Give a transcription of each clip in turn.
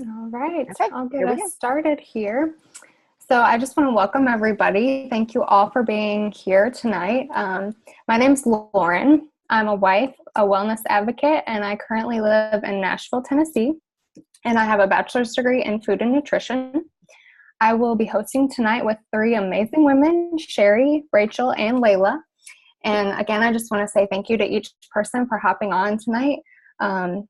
All right, Okay, I'll get here we us go. started here. So I just want to welcome everybody. Thank you all for being here tonight. My name's Lauren. I'm a wife, a wellness advocate, and I currently live in Nashville, Tennessee, and I have a bachelor's degree in food and nutrition. I will be hosting tonight with three amazing women, Sherry, Rachel, and Layla. And again, I just want to say thank you to each person for hopping on tonight. Um,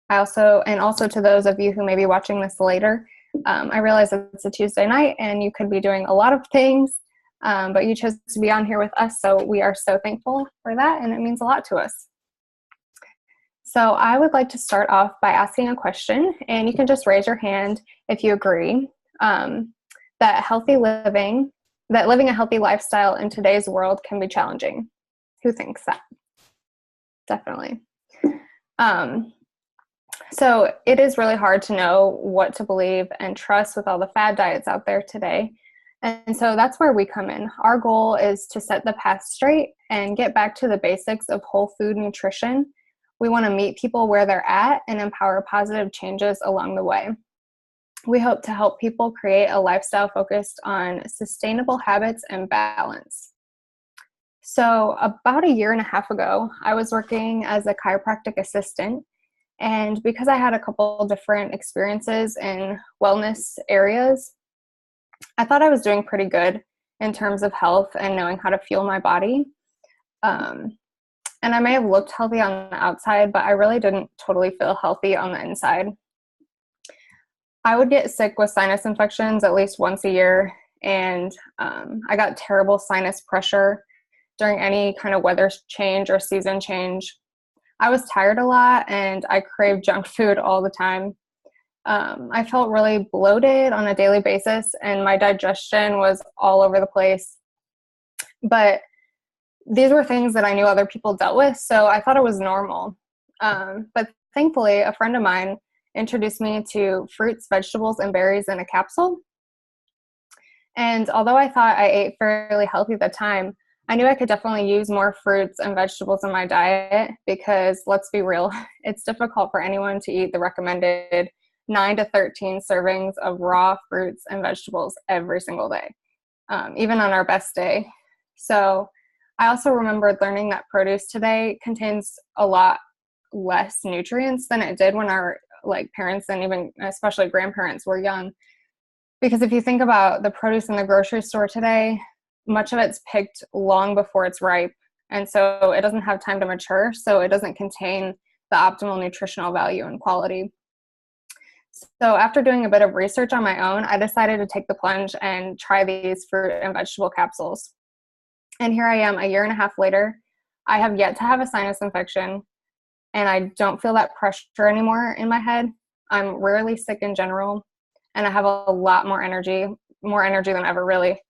also to those of you who may be watching this later, I realize it's a Tuesday night and you could be doing a lot of things, but you chose to be on here with us, so we are so thankful for that, and it means a lot to us. So I would like to start off by asking a question, and you can just raise your hand if you agree that living a healthy lifestyle in today's world can be challenging. Who thinks that? Definitely. So it is really hard to know what to believe and trust with all the fad diets out there today. And so that's where we come in. Our goal is to set the path straight and get back to the basics of whole food nutrition. We want to meet people where they're at and empower positive changes along the way. We hope to help people create a lifestyle focused on sustainable habits and balance. So about a year and a half ago, I was working as a chiropractic assistant. And because I had a couple different experiences in wellness areas, I thought I was doing pretty good in terms of health and knowing how to fuel my body. And I may have looked healthy on the outside, but I really didn't totally feel healthy on the inside. I would get sick with sinus infections at least once a year, and I got terrible sinus pressure during any kind of weather change or season change. I was tired a lot and I craved junk food all the time. I felt really bloated on a daily basis and my digestion was all over the place. But these were things that I knew other people dealt with, so I thought it was normal. But thankfully, a friend of mine introduced me to fruits, vegetables, and berries in a capsule. And although I thought I ate fairly healthy at the time, I knew I could definitely use more fruits and vegetables in my diet because, let's be real, it's difficult for anyone to eat the recommended 9 to 13 servings of raw fruits and vegetables every single day, even on our best day. So I also remembered learning that produce today contains a lot less nutrients than it did when our parents and even especially grandparents were young. Because if you think about the produce in the grocery store today, much of it's picked long before it's ripe. And so it doesn't have time to mature. So it doesn't contain the optimal nutritional value and quality. So after doing a bit of research on my own, I decided to take the plunge and try these fruit and vegetable capsules. And here I am a year and a half later. I have yet to have a sinus infection and I don't feel that pressure anymore in my head. I'm rarely sick in general and I have a lot more energy than ever, really.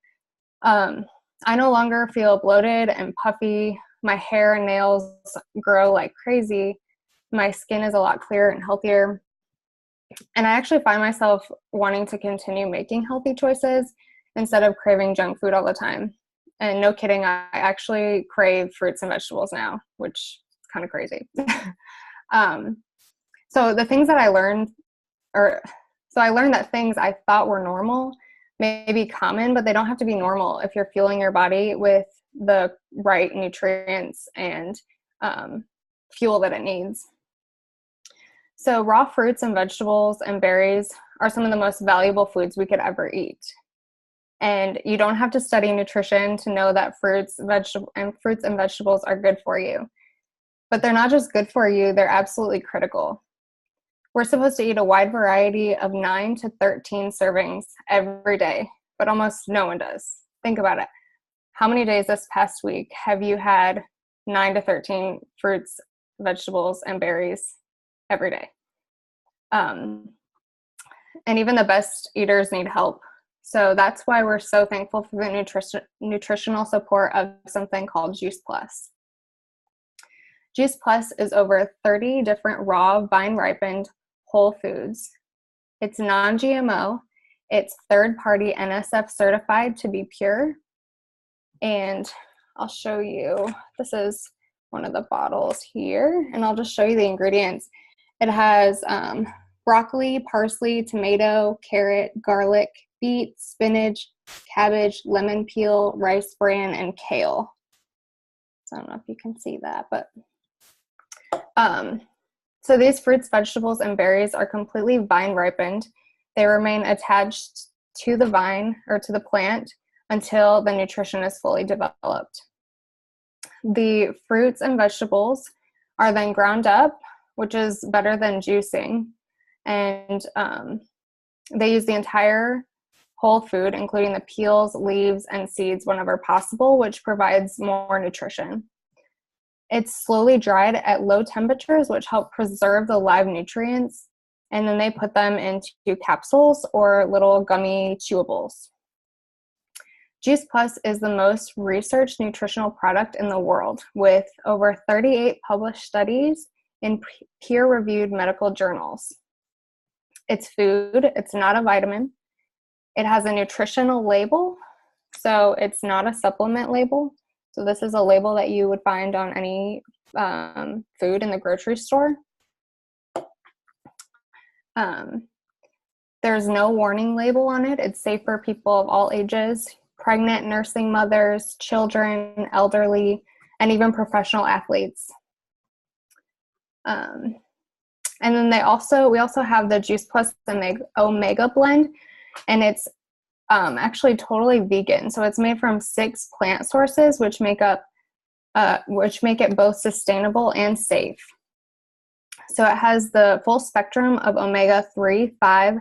I no longer feel bloated and puffy. My hair and nails grow like crazy. My skin is a lot clearer and healthier. And I actually find myself wanting to continue making healthy choices instead of craving junk food all the time. And no kidding, I actually crave fruits and vegetables now, which is kind of crazy. um, so the things that I learned, I learned that things I thought were normal may be common, but they don't have to be normal if you're fueling your body with the right nutrients and fuel that it needs. So raw fruits and vegetables and berries are some of the most valuable foods we could ever eat. And you don't have to study nutrition to know that fruits and vegetables are good for you. But they're not just good for you, they're absolutely critical. We're supposed to eat a wide variety of 9 to 13 servings every day, but almost no one does. Think about it. How many days this past week have you had 9 to 13 fruits, vegetables, and berries every day? And even the best eaters need help. So that's why we're so thankful for the nutritional support of something called Juice Plus. Juice Plus is over 30 different raw, vine-ripened whole foods. It's non-GMO. It's third-party NSF certified to be pure. And I'll show you. This is one of the bottles here, and I'll just show you the ingredients. It has broccoli, parsley, tomato, carrot, garlic, beet, spinach, cabbage, lemon peel, rice bran, and kale. So I don't know if you can see that, but so these fruits, vegetables, and berries are completely vine ripened. They remain attached to the vine or to the plant until the nutrition is fully developed. The fruits and vegetables are then ground up, which is better than juicing. And they use the entire whole food, including the peels, leaves, and seeds whenever possible, which provides more nutrition. It's slowly dried at low temperatures, which help preserve the live nutrients, and then they put them into capsules or little gummy chewables. Juice Plus is the most researched nutritional product in the world, with over 38 published studies in peer-reviewed medical journals. It's food, it's not a vitamin. It has a nutritional label, so it's not a supplement label. So this is a label that you would find on any food in the grocery store. There's no warning label on it. It's safe for people of all ages, pregnant, nursing mothers, children, elderly, and even professional athletes. And then we also have the Juice Plus Omega blend, and it's actually totally vegan. So it's made from 6 plant sources, which make it both sustainable and safe. So it has the full spectrum of omega-3, 5,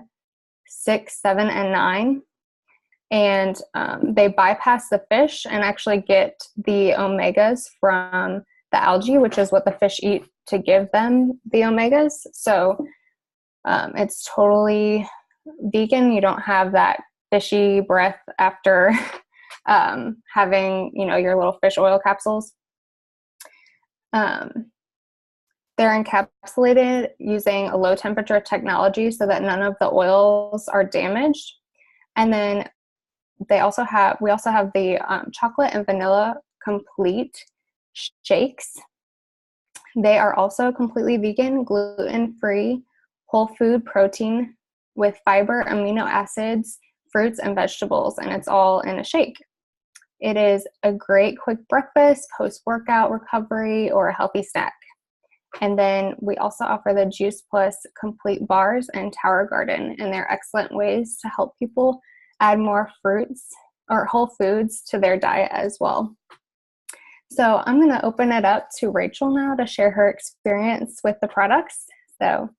6, 7, and 9. And they bypass the fish and actually get the omegas from the algae, which is what the fish eat to give them the omegas. So it's totally vegan. You don't have that fishy breath after having, your little fish oil capsules. They're encapsulated using a low temperature technology so that none of the oils are damaged. And then we also have the chocolate and vanilla complete shakes. They are also completely vegan, gluten-free, whole food protein with fiber, amino acids, fruits, and vegetables, and it's all in a shake. It is a great quick breakfast, post-workout recovery, or a healthy snack. And then we also offer the Juice Plus Complete Bars and Tower Garden, and they're excellent ways to help people add more fruits or whole foods to their diet as well. So I'm going to open it up to Rachel now to share her experience with the products. So,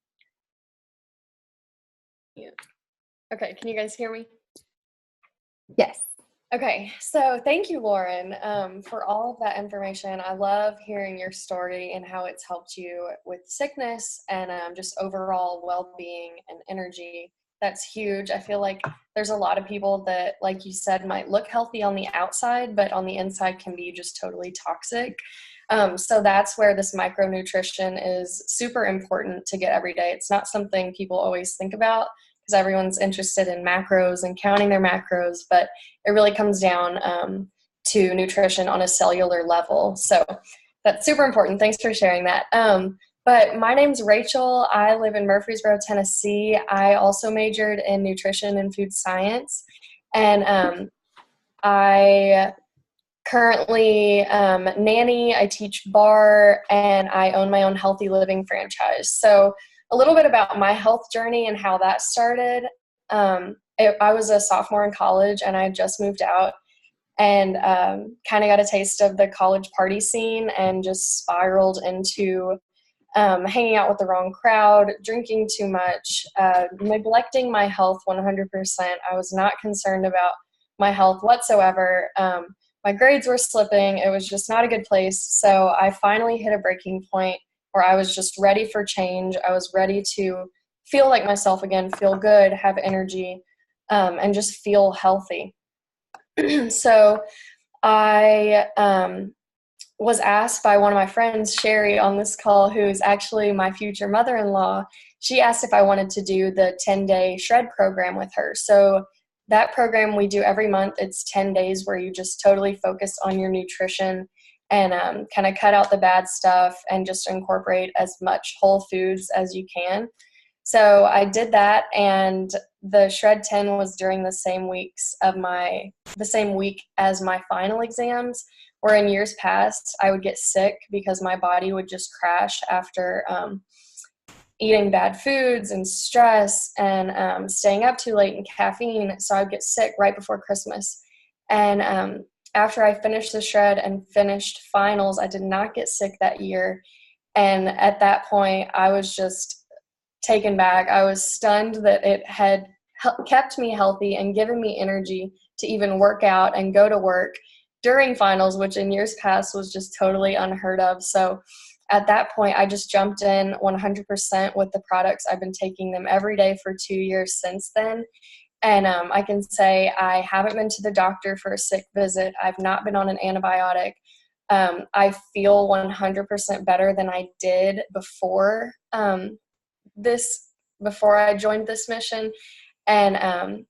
yeah. Okay, can you guys hear me? Yes. Okay, so thank you, Lauren, for all of that information. I love hearing your story and how it's helped you with sickness and just overall well-being and energy. That's huge. I feel like there's a lot of people that, like you said, might look healthy on the outside, but on the inside can be just totally toxic. So that's where this micronutrition is super important to get every day. It's not something people always think about, because everyone's interested in macros and counting their macros, but it really comes down to nutrition on a cellular level. So that's super important. Thanks for sharing that. But my name's Rachel. I live in Murfreesboro, Tennessee. I also majored in nutrition and food science. And I currently nanny, I teach bar, and I own my own healthy living franchise. So a little bit about my health journey and how that started. I was a sophomore in college and I had just moved out and kind of got a taste of the college party scene and just spiraled into hanging out with the wrong crowd, drinking too much, neglecting my health 100%. I was not concerned about my health whatsoever. My grades were slipping. It was just not a good place. So I finally hit a breaking point where I was just ready for change. I was ready to feel like myself again, feel good, have energy, and just feel healthy. So I was asked by one of my friends, Sherry, on this call, who's actually my future mother-in-law. She asked if I wanted to do the 10-day shred program with her. So that program we do every month. It's 10 days where you just totally focus on your nutrition and kind of cut out the bad stuff and just incorporate as much whole foods as you can. So I did that, and the Shred 10 was during the same week as my final exams, where in years past I would get sick because my body would just crash after eating bad foods and stress and staying up too late and caffeine. So I'd get sick right before Christmas. And after I finished the Shred and finished finals, I did not get sick that year. And at that point, I was just taken back. I was stunned that it had kept me healthy and given me energy to even work out and go to work during finals, which in years past was just totally unheard of. So at that point, I just jumped in 100% with the products. I've been taking them every day for 2 years since then. And I can say I haven't been to the doctor for a sick visit. I've not been on an antibiotic. I feel 100% better than I did before before I joined this mission. And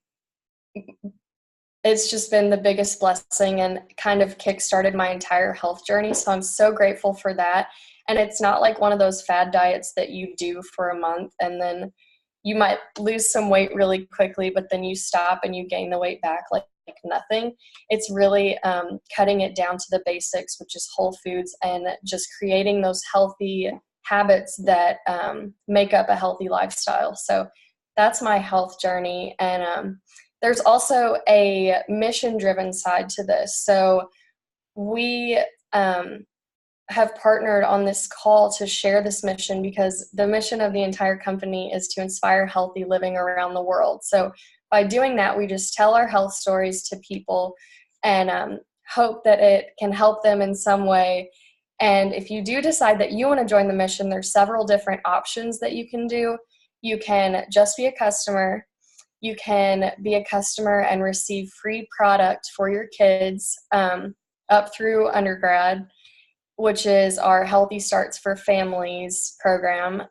it's just been the biggest blessing and kind of kickstarted my entire health journey. So I'm so grateful for that. And it's not like one of those fad diets that you do for a month and then you might lose some weight really quickly, but then you stop and you gain the weight back like nothing. It's really cutting it down to the basics, which is whole foods, and just creating those healthy habits that make up a healthy lifestyle. So that's my health journey. And there's also a mission-driven side to this. So we have partnered on this call to share this mission because the mission of the entire company is to inspire healthy living around the world. So by doing that, we just tell our health stories to people and hope that it can help them in some way. And if you do decide that you want to join the mission, there's several different options that you can do. You can just be a customer. You can be a customer and receive free product for your kids up through undergrad, which is our Healthy Starts for Families program.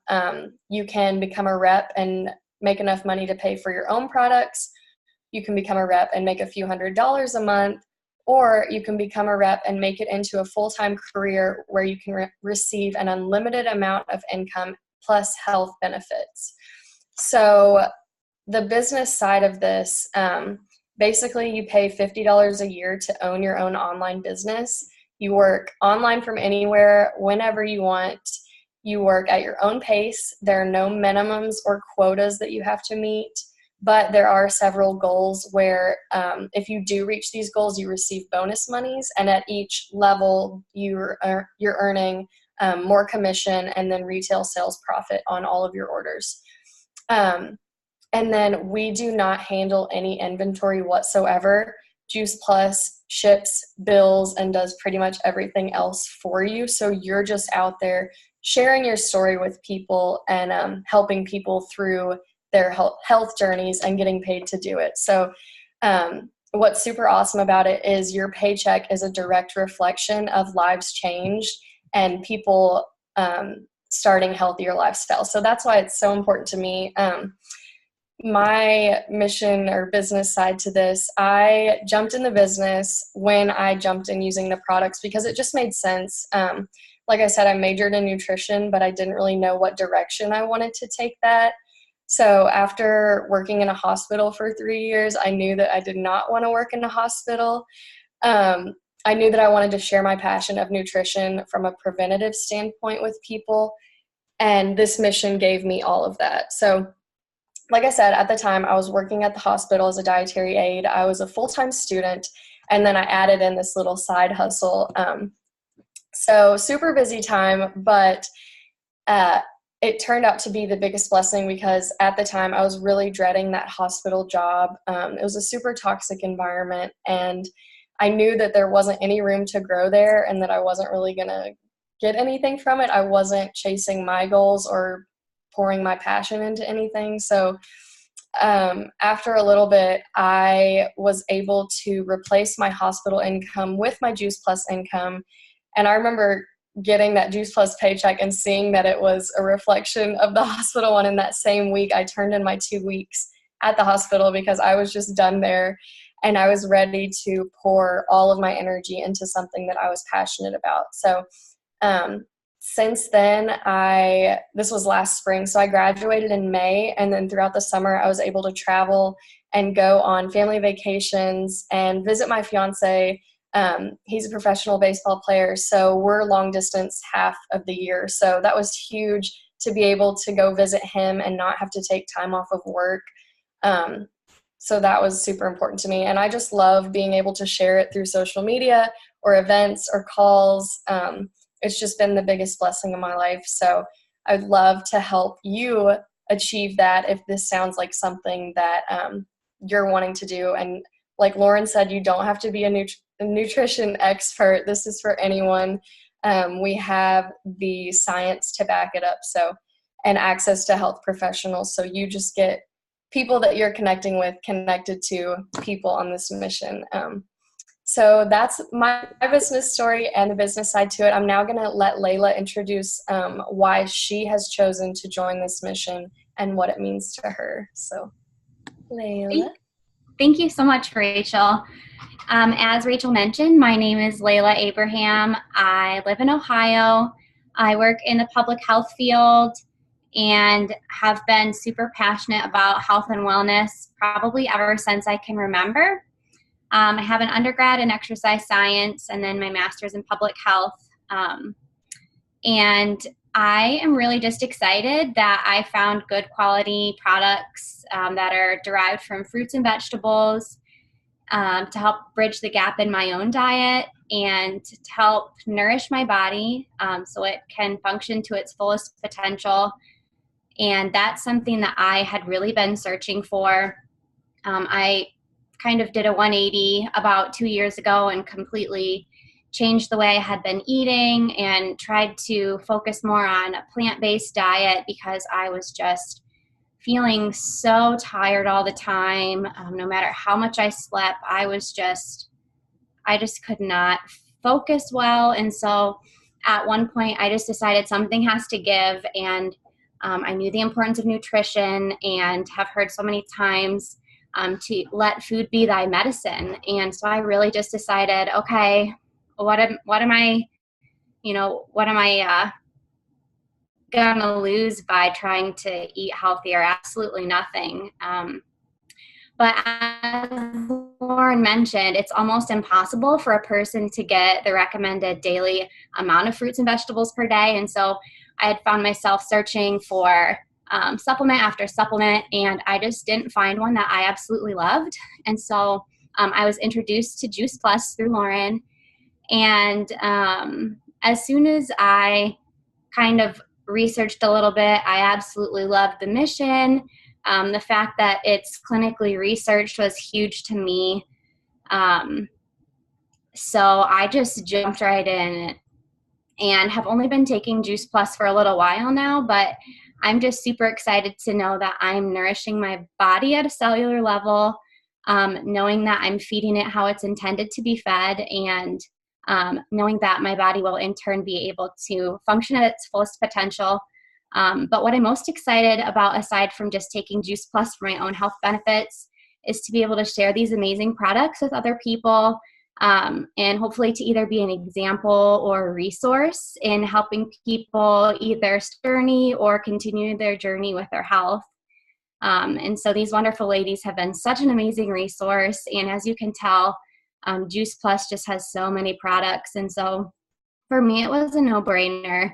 You can become a rep and make enough money to pay for your own products. You can become a rep and make a few $100s a month, or you can become a rep and make it into a full-time career where you can receive an unlimited amount of income plus health benefits. So the business side of this, basically you pay $50 a year to own your own online business. You work online from anywhere, whenever you want. You work at your own pace. There are no minimums or quotas that you have to meet, but there are several goals where if you do reach these goals, you receive bonus monies, and at each level you're earning more commission and then retail sales profit on all of your orders. And then we do not handle any inventory whatsoever. Juice Plus ships, bills, and does pretty much everything else for you. So you're just out there sharing your story with people and helping people through their health journeys and getting paid to do it. So what's super awesome about it is your paycheck is a direct reflection of lives changed and people starting healthier lifestyles. So that's why it's so important to me. My mission or business side to this, I jumped in the business when I jumped in using the products because it just made sense. Like I said, I majored in nutrition, but I didn't really know what direction I wanted to take that. So after working in a hospital for 3 years, I knew that I did not want to work in a hospital. I knew that I wanted to share my passion of nutrition from a preventative standpoint with people, and this mission gave me all of that. So like I said, at the time, I was working at the hospital as a dietary aide. I was a full-time student, and then I added in this little side hustle. So super busy time, but it turned out to be the biggest blessing because at the time, I was really dreading that hospital job. It was a super toxic environment, and I knew that there wasn't any room to grow there and that I wasn't really going to get anything from it. I wasn't chasing my goals or pouring my passion into anything. So after a little bit, I was able to replace my hospital income with my Juice Plus income. And I remember getting that Juice Plus paycheck and seeing that it was a reflection of the hospital one. In that same week, I turned in my 2 weeks at the hospital because I was just done there. And I was ready to pour all of my energy into something that I was passionate about. So since then, this was last spring, so I graduated in May, and then throughout the summer, I was able to travel and go on family vacations and visit my fiance. He's a professional baseball player, so we're long distance half of the year. So that was huge to be able to go visit him and not have to take time off of work. So that was super important to me. And I just love being able to share it through social media or events or calls. It's just been the biggest blessing of my life. So I'd love to help you achieve that if this sounds like something that you're wanting to do. And like Lauren said, you don't have to be a nutrition expert. This is for anyone. We have the science to back it up. So, and access to health professionals. So you just get people that you're connecting with connected to people on this mission. So that's my business story and the business side to it. I'm now going to let Layla introduce why she has chosen to join this mission and what it means to her. So, Layla. Thank you so much, Rachel. As Rachel mentioned, my name is Layla Abraham. I live in Ohio. I work in the public health field and have been super passionate about health and wellness probably ever since I can remember. I have an undergrad in exercise science and then my master's in public health. And I am really just excited that I found good quality products that are derived from fruits and vegetables to help bridge the gap in my own diet and to help nourish my body so it can function to its fullest potential. And that's something that I had really been searching for. I kind of did a 180 about 2 years ago and completely changed the way I had been eating and tried to focus more on a plant-based diet because I was just feeling so tired all the time. No matter how much I slept, I just could not focus well. And so at one point I just decided something has to give. And I knew the importance of nutrition and have heard so many times to let food be thy medicine. And so I really just decided, okay, what am I gonna lose by trying to eat healthier? Absolutely nothing. But as Lauren mentioned, it's almost impossible for a person to get the recommended daily amount of fruits and vegetables per day. And so I had found myself searching for supplement after supplement, and I just didn't find one that I absolutely loved. And so I was introduced to Juice Plus through Lauren. And as soon as I kind of researched a little bit, I absolutely loved the mission. The fact that it's clinically researched was huge to me. So I just jumped right in and have only been taking Juice Plus for a little while now, but I'm just super excited to know that I'm nourishing my body at a cellular level, knowing that I'm feeding it how it's intended to be fed, and knowing that my body will in turn be able to function at its fullest potential. But what I'm most excited about, aside from just taking Juice Plus for my own health benefits, is to be able to share these amazing products with other people, and hopefully to either be an example or a resource in helping people either journey or continue their journey with their health. And so these wonderful ladies have been such an amazing resource. And as you can tell, Juice Plus just has so many products. And so for me, it was a no-brainer.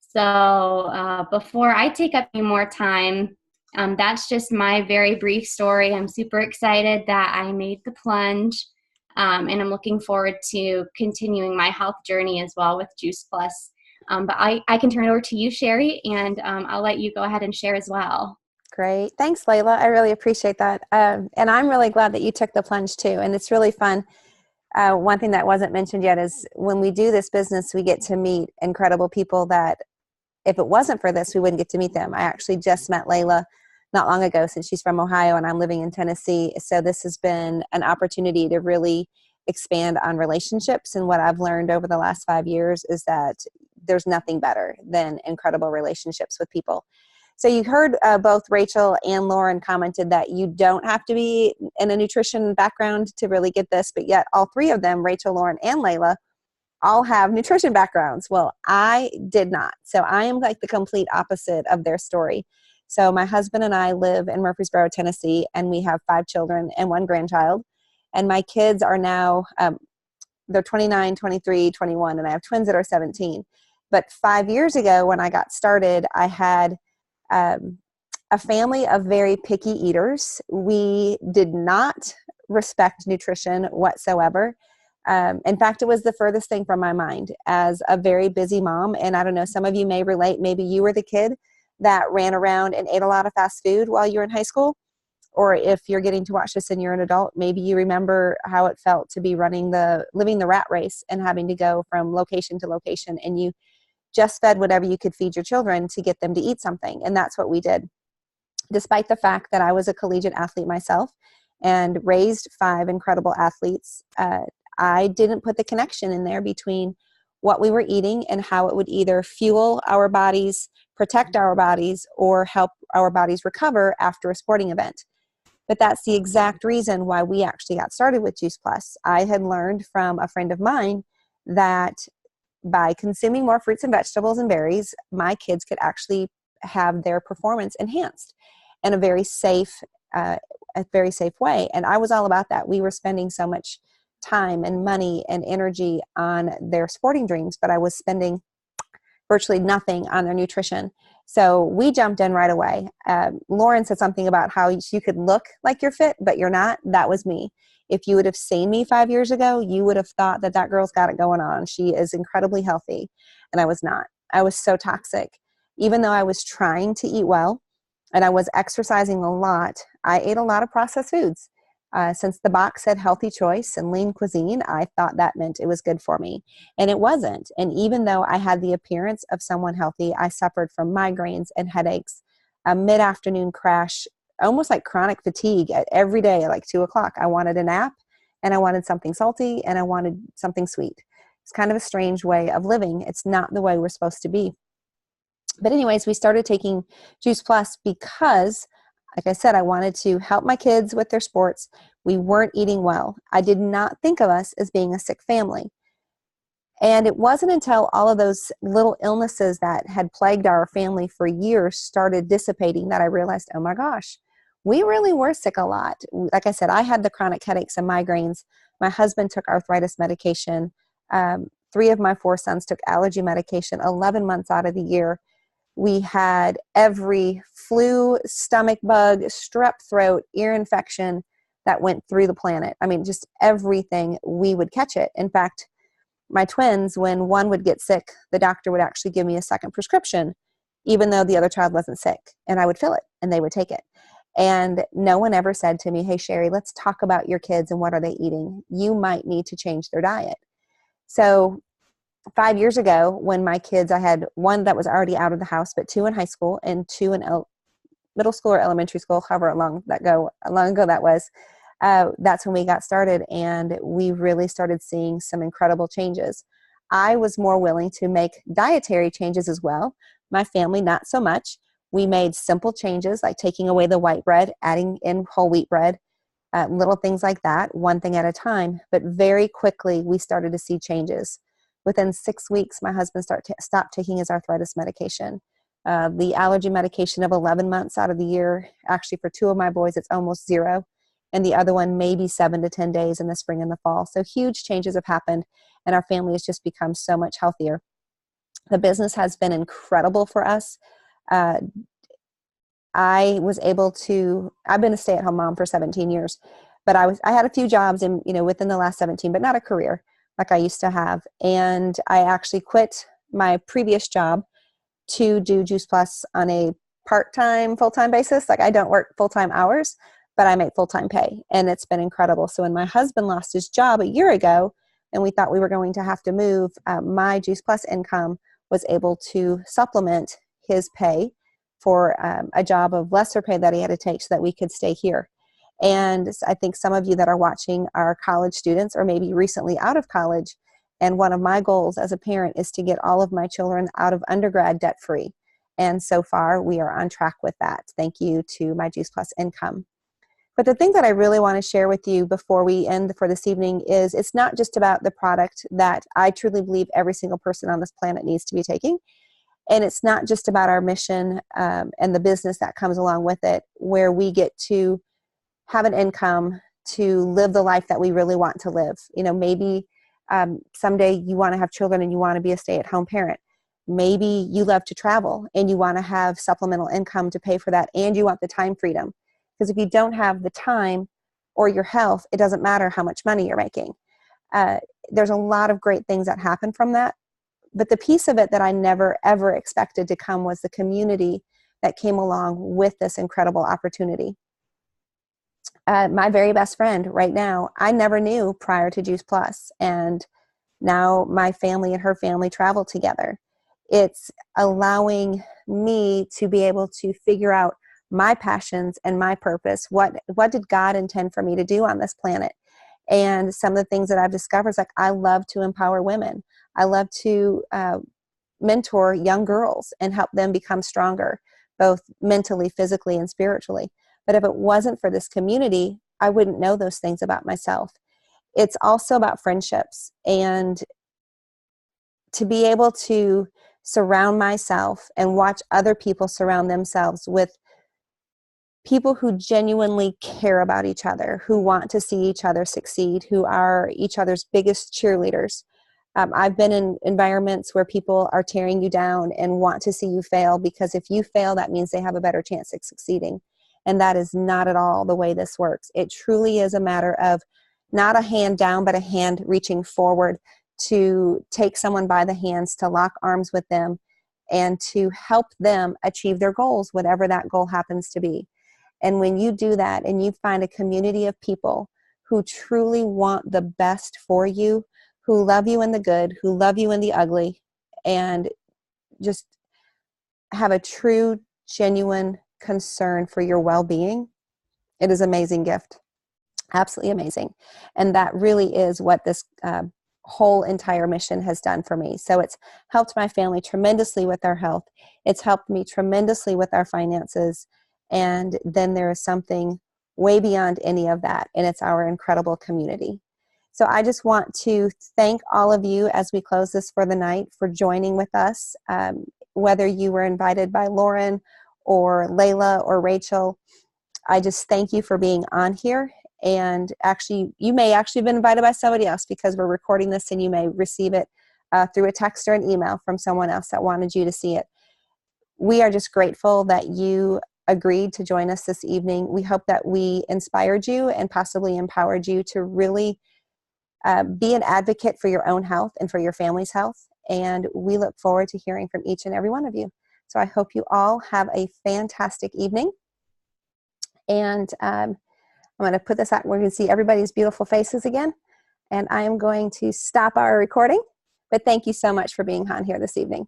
So before I take up any more time, that's just my very brief story. I'm super excited that I made the plunge. And I'm looking forward to continuing my health journey as well with Juice Plus. But I can turn it over to you, Sherry, and I'll let you go ahead and share as well. Great. Thanks, Layla. I really appreciate that. And I'm really glad that you took the plunge too. And it's really fun. One thing that wasn't mentioned yet is when we do this business, we get to meet incredible people that if it wasn't for this, we wouldn't get to meet them. I actually just met Layla not long ago, since she's from Ohio and I'm living in Tennessee. So this has been an opportunity to really expand on relationships. And what I've learned over the last 5 years is that there's nothing better than incredible relationships with people. So you heard both Rachel and Lauren commented that you don't have to be in a nutrition background to really get this, but yet all three of them, Rachel, Lauren, and Layla, all have nutrition backgrounds. Well, I did not. So I am like the complete opposite of their story. So my husband and I live in Murfreesboro, Tennessee, and we have 5 children and 1 grandchild. And my kids are now, they're 29, 23, 21, and I have twins that are 17. But 5 years ago when I got started, I had a family of very picky eaters. We did not respect nutrition whatsoever. In fact, it was the furthest thing from my mind as a very busy mom. And I don't know, some of you may relate. Maybe you were the kid that ran around and ate a lot of fast food while you were in high school. Or if you're getting to watch this and you're an adult, maybe you remember how it felt to be living the rat race and having to go from location to location. And you just fed whatever you could feed your children to get them to eat something. And that's what we did. Despite the fact that I was a collegiate athlete myself and raised 5 incredible athletes, I didn't put the connection in there between what we were eating and how it would either fuel our bodies, protect our bodies, or help our bodies recover after a sporting event. But that's the exact reason why we actually got started with Juice Plus. I had learned from a friend of mine that by consuming more fruits and vegetables and berries, my kids could actually have their performance enhanced in a very safe way. And I was all about that. We were spending so much time and money and energy on their sporting dreams, but I was spending virtually nothing on their nutrition. So we jumped in right away. Lauren said something about how you could look like you're fit, but you're not. That was me. If you would have seen me 5 years ago, you would have thought that that girl's got it going on. She is incredibly healthy. And I was not. I was so toxic. Even though I was trying to eat well and I was exercising a lot, I ate a lot of processed foods. Since the box said healthy choice and lean cuisine, I thought that meant it was good for me. And it wasn't. And even though I had the appearance of someone healthy, I suffered from migraines and headaches, a mid-afternoon crash, almost like chronic fatigue every day at like 2 o'clock. I wanted a nap and I wanted something salty and I wanted something sweet. It's kind of a strange way of living. It's not the way we're supposed to be. But anyways, we started taking Juice Plus because, like I said, I wanted to help my kids with their sports. We weren't eating well. I did not think of us as being a sick family. And it wasn't until all of those little illnesses that had plagued our family for years started dissipating that I realized, oh my gosh, we really were sick a lot. Like I said, I had the chronic headaches and migraines. My husband took arthritis medication. 3 of my 4 sons took allergy medication 11 months out of the year. We had every flu, stomach bug, strep throat, ear infection that went through the planet. I mean, just everything, we would catch it. In fact, my twins, when one would get sick, the doctor would actually give me a second prescription, even though the other child wasn't sick. And I would fill it and they would take it. And no one ever said to me, hey, Sherry, let's talk about your kids and what are they eating? You might need to change their diet. So 5 years ago, when my kids, I had 1 that was already out of the house, but 2 in high school and 2 in middle school or elementary school, however long ago that was. That's when we got started, and we really started seeing some incredible changes. I was more willing to make dietary changes as well. My family, not so much. We made simple changes like taking away the white bread, adding in whole wheat bread, little things like that, one thing at a time. But very quickly, we started to see changes. Within 6 weeks, my husband stopped taking his arthritis medication. The allergy medication of 11 months out of the year, actually for 2 of my boys, it's almost 0. And the other one, maybe 7 to 10 days in the spring and the fall. So huge changes have happened, and our family has just become so much healthier. The business has been incredible for us. I've been a stay-at-home mom for 17 years, but I had a few jobs within the last 17, but not a career like I used to have. And I actually quit my previous job to do Juice Plus on a part-time, full-time basis. Like I don't work full-time hours, but I make full-time pay, and it's been incredible. So when my husband lost his job a year ago and we thought we were going to have to move, my Juice Plus income was able to supplement his pay for a job of lesser pay that he had to take so that we could stay here. And I think some of you that are watching are college students or maybe recently out of college. And one of my goals as a parent is to get all of my children out of undergrad debt-free. And so far, we are on track with that. Thank you to my Juice Plus income. But the thing that I really want to share with you before we end for this evening is it's not just about the product that I truly believe every single person on this planet needs to be taking. And it's not just about our mission and the business that comes along with it, where we get to have an income to live the life that we really want to live. You know, maybe someday you want to have children and you want to be a stay-at-home parent. Maybe you love to travel and you want to have supplemental income to pay for that, and you want the time freedom. Because if you don't have the time or your health, it doesn't matter how much money you're making. There's a lot of great things that happen from that. But the piece of it that I never, ever expected to come was the community that came along with this incredible opportunity. My very best friend right now, I never knew prior to Juice Plus, and now my family and her family travel together. It's allowing me to be able to figure out my passions and my purpose. What did God intend for me to do on this planet? And some of the things that I've discovered is like, I love to empower women. I love to mentor young girls and help them become stronger, both mentally, physically, and spiritually. But if it wasn't for this community, I wouldn't know those things about myself. It's also about friendships, and to be able to surround myself and watch other people surround themselves with people who genuinely care about each other, who want to see each other succeed, who are each other's biggest cheerleaders. I've been in environments where people are tearing you down and want to see you fail, because if you fail, that means they have a better chance of succeeding. And that is not at all the way this works. It truly is a matter of not a hand down, but a hand reaching forward to take someone by the hands, to lock arms with them, and to help them achieve their goals, whatever that goal happens to be. And when you do that and you find a community of people who truly want the best for you, who love you in the good, who love you in the ugly, and just have a true, genuine concern for your well-being, it is an amazing gift. Absolutely amazing. And that really is what this whole entire mission has done for me. So it's helped my family tremendously with our health. It's helped me tremendously with our finances. And then there is something way beyond any of that, and it's our incredible community. So I just want to thank all of you as we close this for the night for joining with us. Whether you were invited by Lauren or Layla or Rachel, I just thank you for being on here. And actually, you may actually have been invited by somebody else, because we're recording this and you may receive it through a text or an email from someone else that wanted you to see it. We are just grateful that you agreed to join us this evening. We hope that we inspired you and possibly empowered you to really be an advocate for your own health and for your family's health. And we look forward to hearing from each and every one of you. So I hope you all have a fantastic evening. And I'm going to put this out. We're going to see everybody's beautiful faces again. And I am going to stop our recording. But thank you so much for being on here this evening.